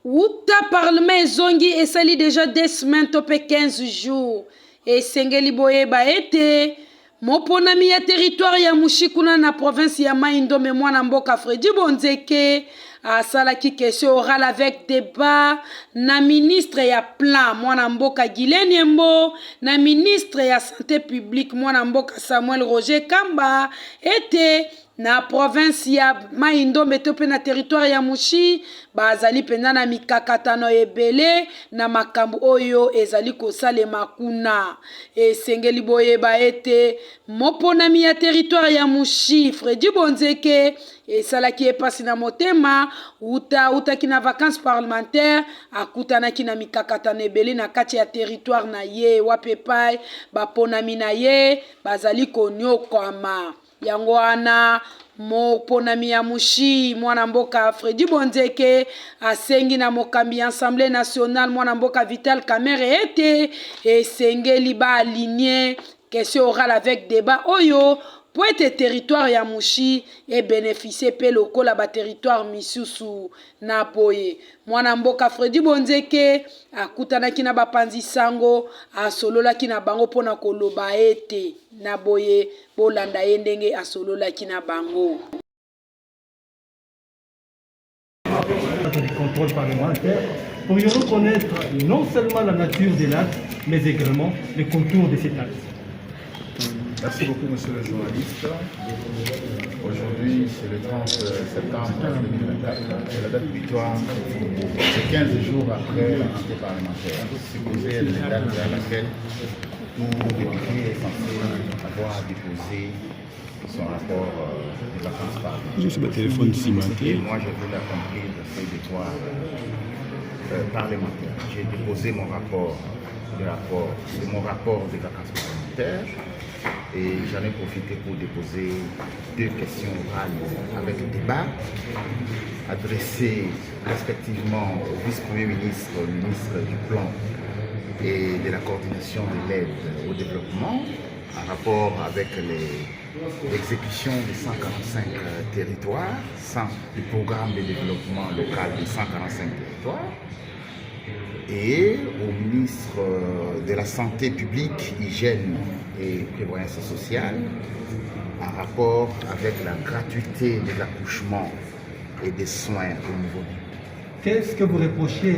Uta parlement ezongi esali déjà 2 semaines topé 15 jours. Esengeli boyeba ete moponami ya territoire ya Mushikuna na province ya Mai-Ndombe mwana mboka Fredi Bonzeke asalaki question orale avec débat na ministre ya plan mwana mboka Guylaine Yembo na ministre ya santé publique mwana mboka Samuel Roger Kamba ete na province ya Mai-Ndombe to pe na territoire ya Mushi bazali penza na mikakatano ebele na makambo oyo ezali kosalema kuna. Esengeli boyeba ete moponami ya territoire ya Mushi Fredi Bonzeke esalaki epasi na motema utaki na vacances parlementaires akutanaki na mikakatano ebele na kati ya territoire na ye wapepai baponami na ye bazali konyokwama. Yango wana moponami ya Mushi mwana mboka Fredi Bonzeke asengi na mokambi ya Assemblée nationale mwana mboka Vital Kamerhe ete esengeli ba aligner question orale avec débat oyo pour être territoire ya Mushi et bénéficier pe lokola ba territoire misusu na boye. Mwana mboka Fredi Bonzeke akutanaki na bapanzi sango asololaki na bango pona koloba ete na boye bolanda ye ndenge asololaki na bango. Du contrôle parlementaire, pourrions-nous connaître non seulement la nature des actes, mais également les contours de cet acte? Merci beaucoup, monsieur le journaliste. Aujourd'hui, c'est le 30 septembre 2024. C'est la date butoir. C'est 15 jours après l'activité parlementaire. Supposé être la date à laquelle tout député est censé avoir déposé son rapport de vacances parlementaires. Et moi, je voulais accomplir ce devoir parlementaire. J'ai déposé mon rapport de vacances parlementaires. Et j'en ai profité pour déposer 2 questions orales avec débat, adressées respectivement au vice-premier ministre, au ministre du Plan et de la coordination de l'aide au développement, en rapport avec l'exécution de 145 territoires, du programme de développement local de 145 territoires, et au ministre de la Santé publique, Hygiène et Prévoyance sociale, en rapport avec la gratuité de l'accouchement et des soins au niveau du pays. Qu'est-ce que vous reprochez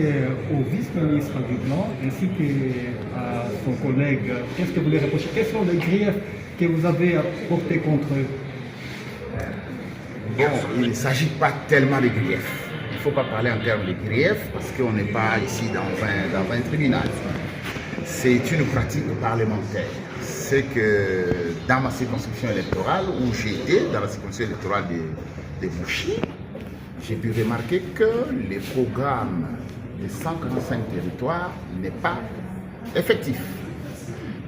au vice-ministre du Plan ainsi qu'à son collègue? Qu'est-ce que vous les reprochez? Quels sont les griefs que vous avez portés contre eux? Bon, il ne s'agit pas tellement de griefs. Il ne faut pas parler en termes de griefs parce qu'on n'est pas ici dans un tribunal. C'est une pratique parlementaire. C'est que dans ma circonscription électorale, où j'étais, dans la circonscription électorale de Mushi, j'ai pu remarquer que le programme de 145 territoires n'est pas effectif.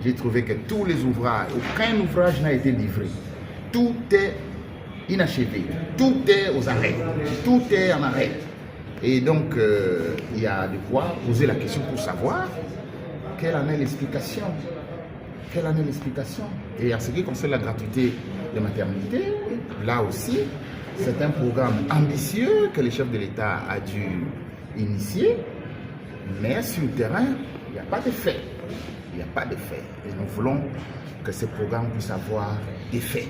J'ai trouvé que tous les ouvrages, aucun ouvrage n'a été livré. Tout est inachevé, tout est aux arrêts, tout est en arrêt. Et donc, il y a de quoi poser la question pour savoir quelle en est l'explication. Quelle en est l'explication? Et en ce qui concerne la gratuité de maternité, là aussi, c'est un programme ambitieux que le chef de l'État a dû initier, mais sur le terrain, il n'y a pas de fait. Il n'y a pas de fait. Et nous voulons que ce programme puisse avoir des faits.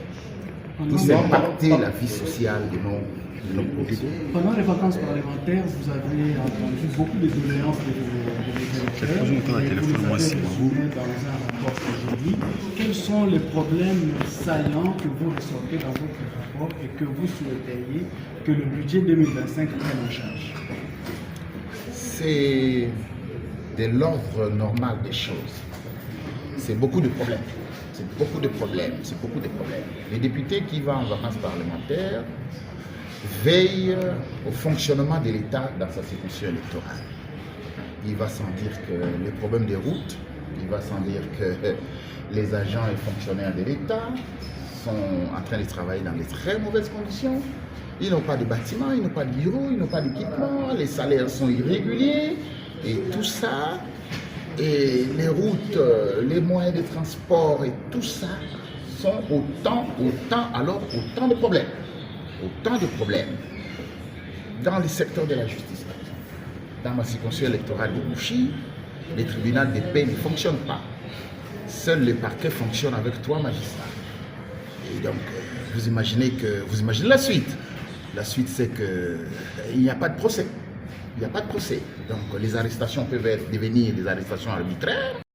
Puisse impacter la vie sociale de nos populations. Pendant les vacances parlementaires, vous avez entendu beaucoup de doléances de vos électeurs. Vous les avez résumées dans un rapport aujourd'hui. Quels sont les problèmes saillants que vous ressortez dans votre rapport et que vous souhaiteriez que le budget 2025 prenne en charge? C'est de l'ordre normal des choses. C'est beaucoup de problèmes. C'est beaucoup de problèmes. Les députés qui vont en vacances parlementaires veillent au fonctionnement de l'État dans sa circonscription électorale. Il va sans dire que les problèmes des routes, il va sans dire que les agents et fonctionnaires de l'État sont en train de travailler dans de très mauvaises conditions. Ils n'ont pas de bâtiments, ils n'ont pas de bureaux, ils n'ont pas d'équipement, les salaires sont irréguliers et tout ça. Et les routes, les moyens de transport et tout ça sont autant de problèmes. Autant de problèmes. Dans le secteur de la justice, par exemple. dans ma circonscription électorale de Mouchi, les tribunaux de paix ne fonctionnent pas. Seul le parquet fonctionne avec 3 magistrats. Et donc, vous imaginez la suite. La suite, c'est qu'il n'y a pas de procès. Il n'y a pas de procès. Donc, les arrestations peuvent devenir des arrestations arbitraires.